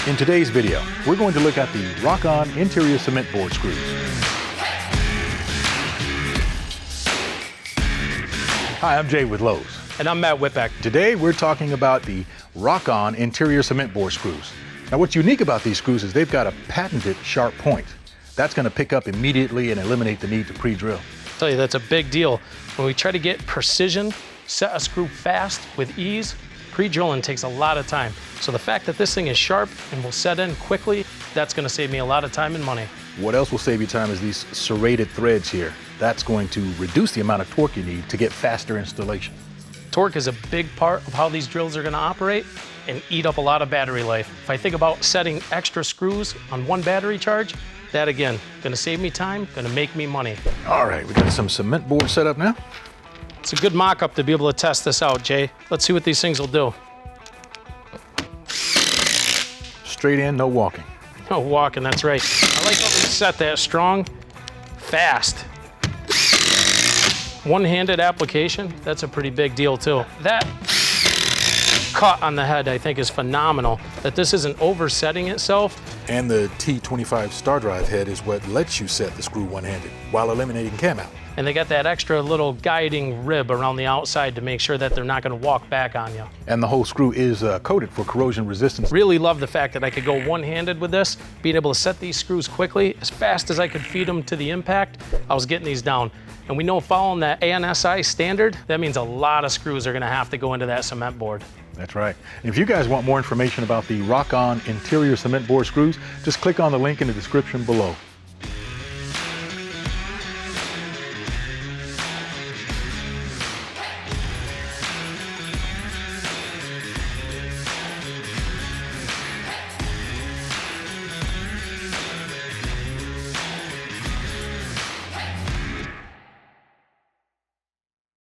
In today's video, we're going to look at the Rock-On interior cement board screws. Hi, I'm Jay with Lowe's. And I'm Matt Whitbeck. Today we're talking about the Rock-On interior cement board screws. Now what's unique about these screws is they've got a patented sharp point. That's going to pick up immediately and eliminate the need to pre-drill. I tell you, that's a big deal. When we try to get precision, set a screw fast with ease, pre-drilling takes a lot of time. So the fact that this thing is sharp and will set in quickly, that's going to save me a lot of time and money. What else will save you time is these serrated threads here. That's going to reduce the amount of torque you need to get faster installation. Torque is a big part of how these drills are going to operate and eat up a lot of battery life. If I think about setting extra screws on one battery charge, that again, going to save me time, going to make me money. All right, we got some cement board set up now. It's a good mock-up to be able to test this out, Jay. Let's see what these things will do. Straight in, no walking. No walking, that's right. I like how we set that strong, fast. One-handed application, that's a pretty big deal too. That cut on the head, I think, is phenomenal. That this isn't oversetting itself. And the T25 star drive head is what lets you set the screw one-handed while eliminating cam out. And they got that extra little guiding rib around the outside to make sure that they're not going to walk back on you. And the whole screw is coated for corrosion resistance. Really love the fact that I could go one-handed with this, being able to set these screws quickly. As fast as I could feed them to the impact, I was getting these down. And we know following that ANSI standard, that means a lot of screws are going to have to go into that cement board. That's right. And if you guys want more information about the Rock-On interior cement board screws, just click on the link in the description below.